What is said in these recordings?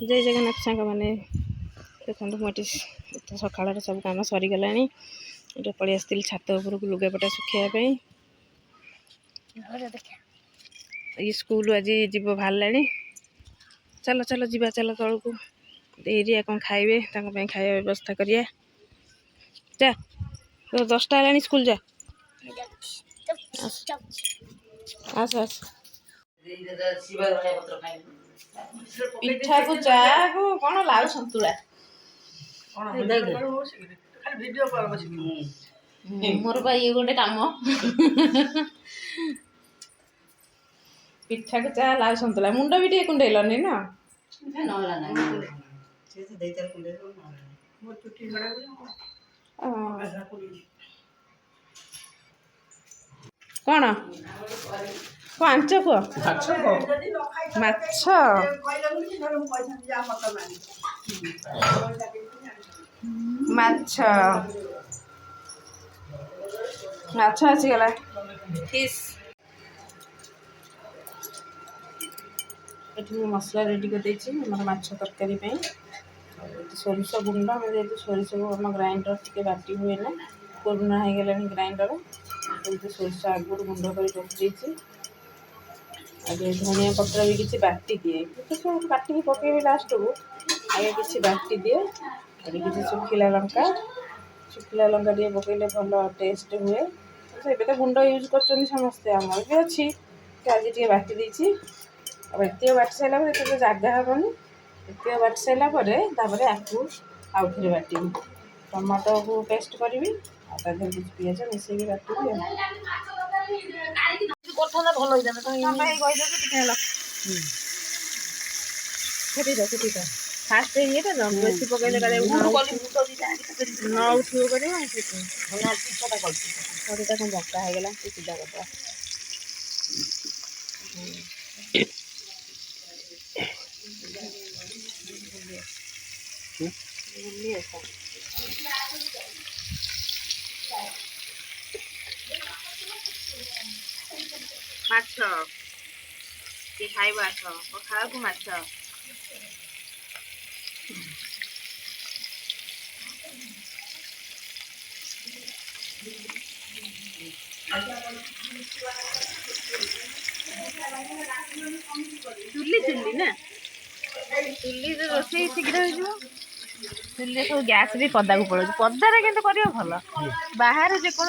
जय जगन्नाथ सांग मैंने देखो मुझे सकाल सब कम सरीगला ये पलि आसती छात उपरक लुगापटा सुखापी ये स्कूल आज जीव बाहर चलो चलो जीवा चलो तौक देरी कौन खाइबे खाଇବା व्यवस्था करिया जा 10टा है स्कूल जा आस आस पिठा को चा को कौन लाउ संतुला मोर बा ये गोटे काम पिठा को चा लाउ संतुला मुंड भी टे कुंडेलनी ना कौन आंच कुह माछ माछ माछ आसीगला फिश ये मसला रेडी कर माछ तरकारी सोरिष गुंड सोरिष को आम ग्राइंडर टी बाटी हुए ना पुराना हो गला ग्राइंडर सोरिष आगुरी गुंड कर रखी आगे धनिया पत्र भी किसी बाटी दिए काटिक पकईबी लास्ट को आगे किसी बाटी दिए आगे किसी सुखिला लंका टे पकईले भल टेस्ट हुए तो गुंड यूज कर समस्ते आम भी अच्छी आज टे बाटी देती एत बाटी सारापर तो जगह हेनी एत बाटी सारापर आपको आउ थे बाटी टमाटो को पेस्ट करी किसी पिज मिसेक बाटी फास्ट ये बेसी पकड़े न उठा कौन बंका होगा सीधा करदा माछ किए खाइब आस पखाड़ को माछ चुली चुली ना चुली रोषे शीघ्र हो चुली सब गैस भी पदा को पड़े पदारे के भल बाहर जेको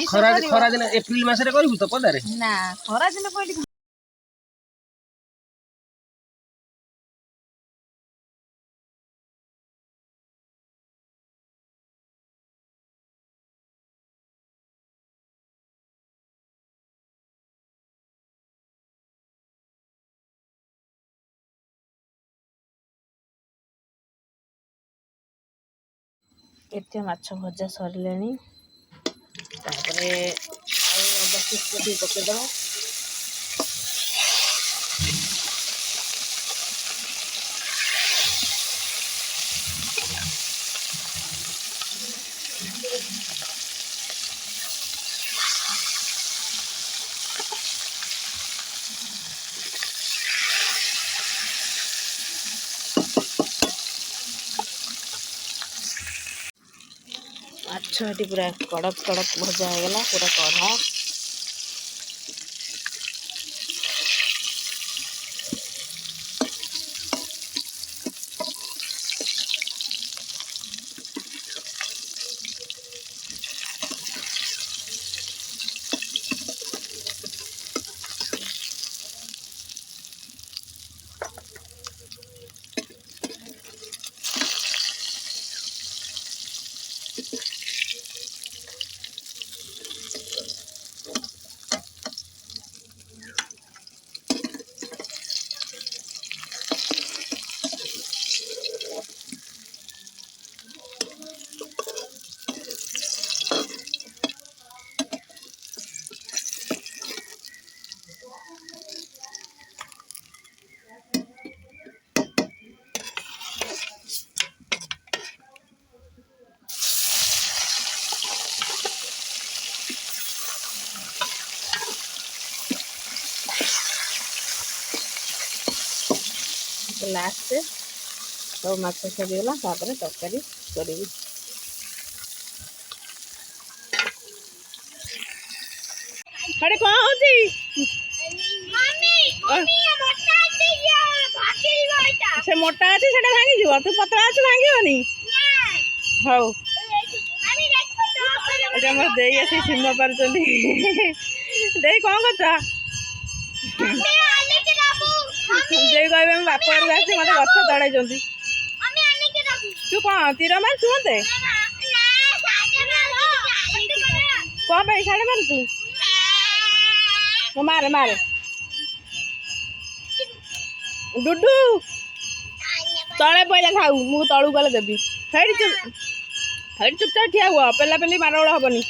खरा दिन एप्रिल मासरे करू तो पदारे ना खरा दिन कहली एत माछ भजा सरले पकईद माछ ये पूरा कड़क कड़क भजा होगा पूरा कढ़ा लास्ट सब माछ सरीगला तापर तरकारी करी अरे कौन होती से मोटा अच्छे से भांगी जीव तू पतला अच्छे भांगी हौ এটা আমার দেই আছে সীমা পারছন্তি দেই কোন কথা দেই কইবে আমি বাপ ঘর আসছি মতে গছ তড়াই জন্তি তু কোন তীর মার তু মতে কোন ভাই ছাড়ে মার তু মারে মারে डुडू तले पहले खाऊ मु तलू गले देवी चुपचाप ठिया हुआ पेला पेली मारगोड़ हेनी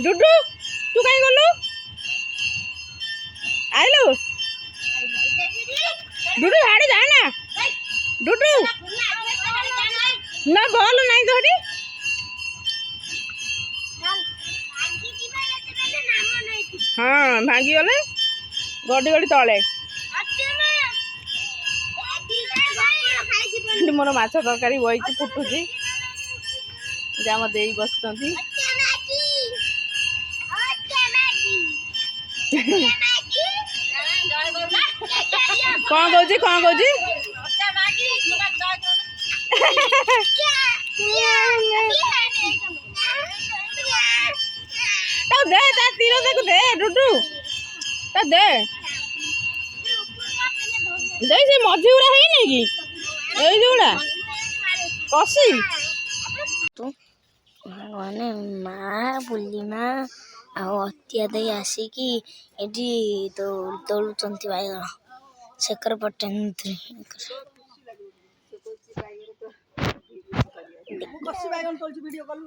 डुडू तू कहीं गलु आइलु डुडू हाड़े जा ना डुडू ना बॉल नहीं तो हटी हाँ भांगी गले गड़ी गड़ी तले मोर माछ तरकारी बही फुटुची जम दे बस कौन कौची दे तीर देखो दे डुडू दे दे से मझी गुड़ा है नहीं कि এই जोड़ा कसी तो माने माँ बुलीमा आत्या दे आसिकी एटी तो तोलुचंती बाइगण सेकर पटेन कसी बाइगण तोलची वीडियो कॉल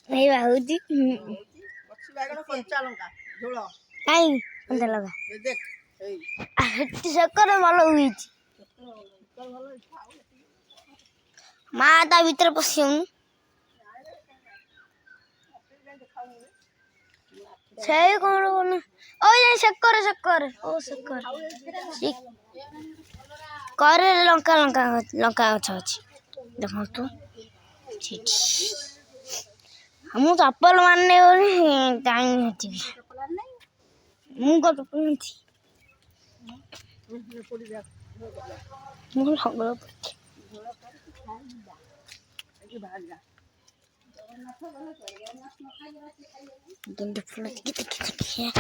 नहीं बाबूजी कसी बाइगण कच्चा लंका झोल आई अंदर लगा देख सेकर ଭଲ ହୋଇଛି माँ ता भीतर पशियौनु से कौन कौन ओ ये सेकर ओ सेकर करे लंका लंका लंका गछ अछि देखो तो ठीक हम चप्पल मारने वाली टाइम होती मुंह को चप्पल नहीं थी मुंह लगलो दंड फुल देखिए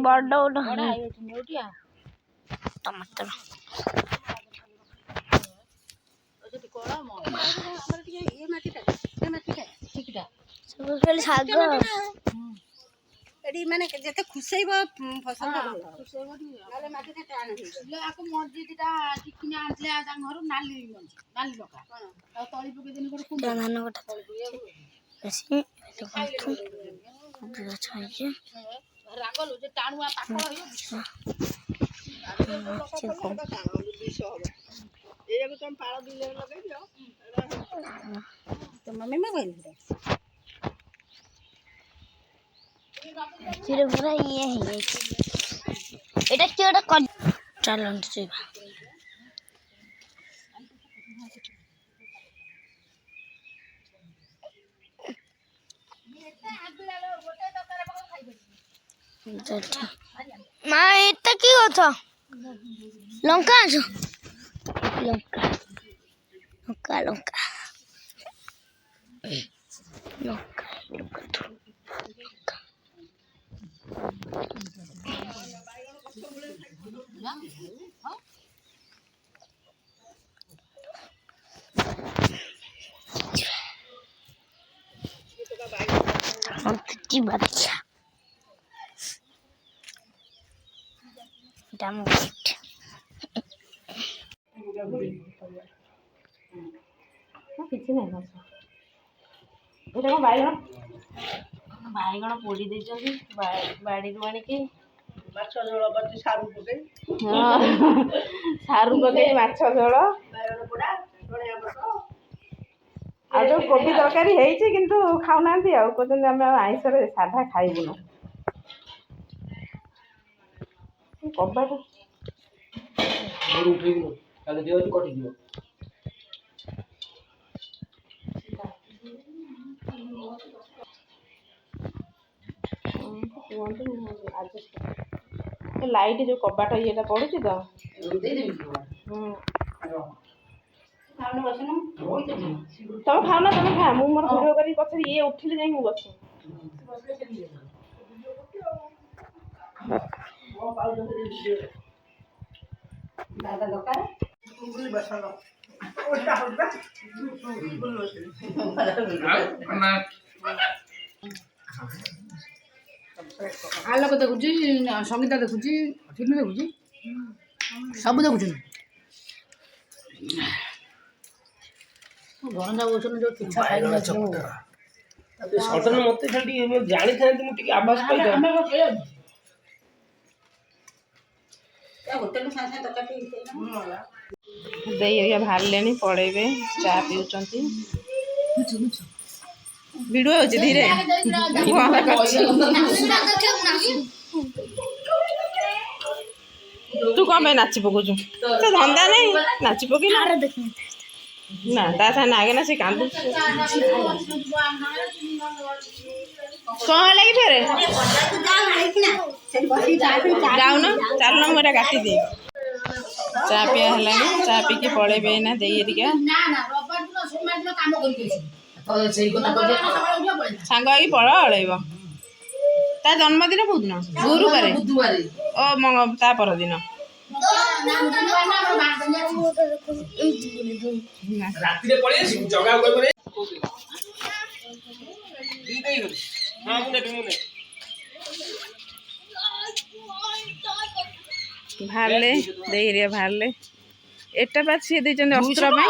बड़ा टमाटर शाग एडी माने जते खुसैब फसल नाले माटी टा टाण हे आको मर्जी दिटा टिकिना आनले आ जां घर नाली मंजी नाली लका आ तळी पके दिन को धान गोटा ऐसे तो अच्छा रागल जे टाणुआ पाखळ होयो एगो तुम पाळ दिले लगे दियो तो मम्मी में गइल फिर पूरा ये है এটা কি ওটা কল চলন দিবা মা এটা কি কথা লঙ্কা আছো লঙ্কা লঙ্কা লঙ্কা লঙ্কা লঙ্কা কি বাচ্চা এটা আমার କିଛି ନାହିଁ ମାଛ ଏଇଟା କ'ଣ ବାଇଗଣ ବାଇଗଣ ପୋଡ଼ି ଦେଇଛନ୍ତି ବାଡ଼ିରୁ ଆଣିକି ମାଛ ଝୋଳ କରିଛି ସାରୁ ପକେଇ ସାରୁ ପକେଇ ମାଛ ଝୋଳ ବାଇଗଣ ପୋଡ଼ା ଧଣିଆ ପତ୍ର ଯୋଉ କୋବି ତରକାରୀ ହେଇଛି କିନ୍ତୁ ଖାଉନାହାନ୍ତି ଆଉ କହୁଛନ୍ତି ଆମେ ଆଉ ଆଇଁଷରେ ସାଧା ଖାଇବୁନୁ। କବାଟ ଉଠେଇବୁ ତାହେଲେ ଦିଅ କଟିଯିବ। କୁହନ୍ତୁ ଲାଇଟ୍ ଯୋଉ କବାଟ ଇଏଟା ପଡୁଛି ତ। ତମେ ଖାଉନା ତମେ ଖା ମୁଁ ମୋର ଭିଡ଼ିଓ କରିକି ପଛରେ ଇଏ ଉଠିଲେ ଯାଇକି ମୁଁ ବସିବି। ଆଲୋକ ଦେଖୁଛି, ସଙ୍ଗୀତା ଦେଖୁଛି, ଫିଲ୍ମ ଦେଖୁଛି, ସବୁ ଦେଖୁଛନ୍ତି। ଗରମ କହୁଛନ୍ତି ଯୋଉ ପିଠା ସଡନ ମତେ ଖାଲି ଟିକେ ଜାଣିଥାନ୍ତି ମୁଁ ଟିକେ ଆବାଜ ପାଇଥାନ୍ତି। ଦେଇ ଏରିଆ ବାହାରିଲେଣି ପଳେଇବେ, ଚା ପିଉଛନ୍ତି। ଭିଡିଓ ହଉଛି ଧୀରେ ତୁ କଣ ପାଇଁ ନାଚି ପକଉଛୁ? ସେ ଧନ୍ଦା ନାହିଁ ନାଚି ପକେଇ ନା ତା ସାଙ୍ଗେ ନାଗେ ନା ସେ କାନ୍ଦୁଛି। କଣ ହେଲା କି ଫେରେ ଯାଉନ ଚାଲୁନ ମୁଁ ଏଟା କାଟିଦିଏ। ଚା ପିଆ ହେଲାଣି, ଚା ପିଇକି ପଳେଇବେ ଏଇନା ଦେଇ ହେରିକା। ସାଙ୍ଗ ହେଇକି ପଳେଇବ। ତା ଜନ୍ମଦିନ କୋଉଦିନ? ଗୁରୁବାରେ ଓ ତା ପରଦିନ। ରାତିରେ ପଳେଇ ଆସିବୁ ଜଗା କହିବ ବାହାରିଲେ ଦେଇ ହେରିକା ବାହାରିଲେ। ଏଟା ବା ସିଏ ଦେଇଛନ୍ତି ଅସ୍ତ୍ର ପାଇଁ।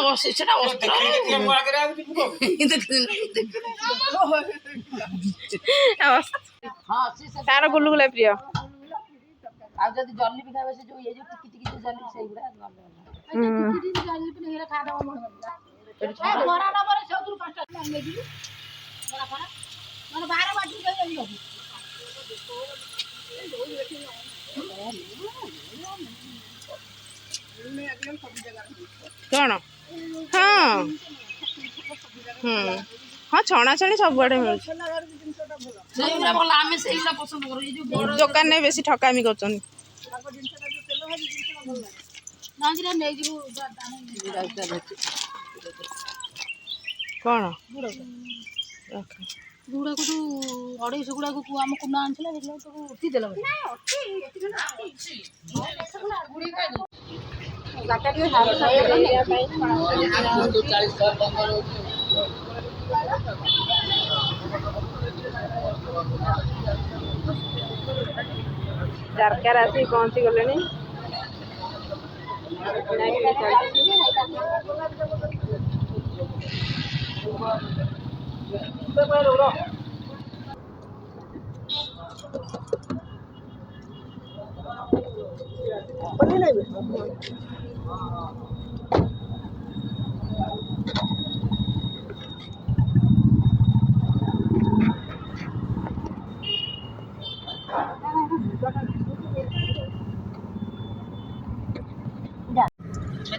ତାର ଗୁଲୁଗୁଲା ପ୍ରିୟ। ଆଉ ଯଦି ଜଲି ବି ଖାଇବ ସେ ଯୋଉ ଇଏ ଯୋଉ ଟିକି ଟିକି ଜଲି ସେଇଗୁଡା କଣ? ହଁ ହଁ ଛଣାଛଣି ସବୁଆଡେ ମିଳୁଛି। ଆମେ ସେଇଗୁଡା ପସନ୍ଦ କରୁ। ଦୋକାନରେ ବେଶୀ ଠକାମି କରୁଛନ୍ତି। କଣ ଗୁଡାକୁ ଯୋଉ 250 ଗୁଡାକୁ ଆମ କୁନା ଆଣିଥିଲା ତାକୁ ଉଠି ଦେଲା। ଜାରକାରେ ଆସିକି ପହଞ୍ଚି ଗଲେଣି।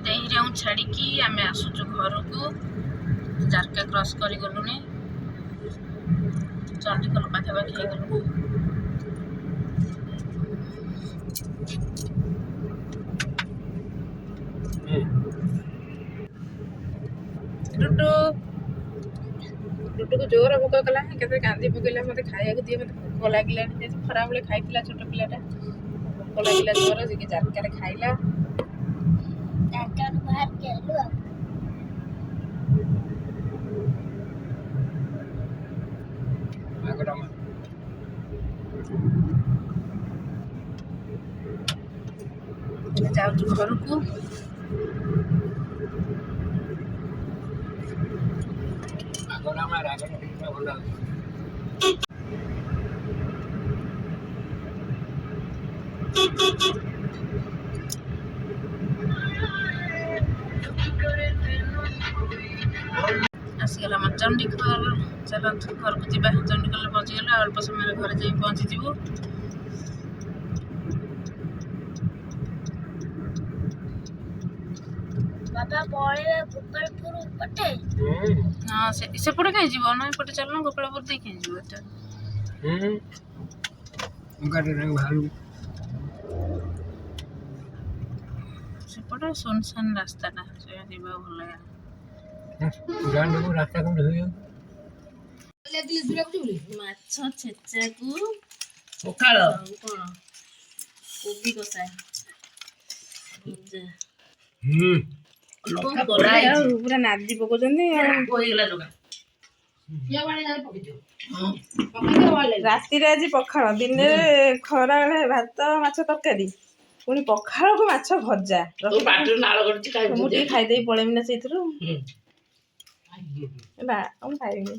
ଦେଇ ଛାଡ଼ିକି ଆମେ ଆସୁଛୁ ଘରକୁ। ଜାରକା କ୍ରସ୍ କରିଗଲୁଣି, ଚଣ୍ଡିଖୋଲ ପାଖାପାଖି ହେଇଗଲୁଣି। ଟୁଟୁକୁ ଜୋର ଭୋକ କଲା, କେତେ କାନ୍ଦି ପକେଇଲା ମତେ ଖାଇବାକୁ ଦିଏ, ମତେ ଭୋକ ଲାଗିଲାଣି। ଖରାବେଳେ ଖାଇଥିଲା ଛୋଟ ପିଲାଟା, ଭୋକ ଲାଗିଲା ଜୋର, ସେ ଜାରକାରେ ଖାଇଲା। ଯାଉଛୁ ଘରକୁ। ଆସିଗଲା ଆମର ଚଣ୍ଡିଖୋଲ। ଚାଲନ୍ତୁ ଘରକୁ ଯିବା। ଚଣ୍ଡିଖୋଲରେ ପହଞ୍ଚିଗଲେ ଅଳ୍ପ ସମୟରେ ଘରେ ଯାଇ ପହଞ୍ଚିଯିବୁ। ବାବା ପଳେଇବା ଗୋପାଳପୁର ପଟେ। ହଁ ସେପଟେ କାହିଁ ଯିବ ନା ଏପଟେ ଚାଲୁନ ଗୋପାଳପୁର ଦେଇ କାହିଁ ଯିବ ଏଟା। ସେପଟେ ସୁନସାନ ରାସ୍ତାଟା ସେ ଯିବାକୁ ଭଲ ଲାଗେ। ମାଛ ଛେଚାକୁ ପଖାଳ ଆଉ କଣ କୋବି କଷା ଭଜା। ଲଙ୍କା କଣ ପୋଡା କରିବେ ହେଇଛି। ଆଉ ପୁରା ନାଦି ପକଉଛନ୍ତି ଆଉ। ହେଇଗଲା ଜଗା। ରାତିରେ ଆଜି ପଖାଳ, ଦିନରେ ଖରାବେଳେ ଭାତ ମାଛ ତରକାରୀ, ପୁଣି ପଖାଳକୁ ମାଛ ଭଜା। ତୋ ପାଟିରୁ ନାଳ ଗଡୁଛି ଖାଇବୁ ମୁଁ ଟିକେ ଖାଇଦେଇ ପଳେଇବି ନା ସେଇଥିରୁ। ନା ମୁଁ ଖାଇବିନି।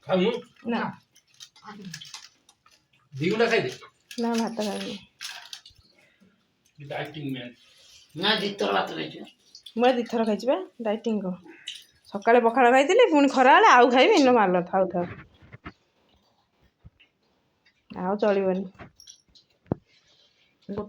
ଖାଉନୁ ନା ଦି ଗୁଣ୍ଡା ଖାଇଦେ। ନା ଭାତ ଖାଇବିନି। ଡାଇଟିଂ ମ୍ୟାନ୍ ନା ଦିଥର ଭାତ ଖାଇଛୁ। ମୁଁ ଦିଥର ଖାଇଛି ବା। ଡାଇଟିଂ କଣ? ସକାଳେ ପଖାଳ ଖାଇଥିଲି, ପୁଣି ଖରାବେଳେ ଆଉ ଖାଇବି। ମାଲ ଥାଉ ଆଉ ଚଳିବନି।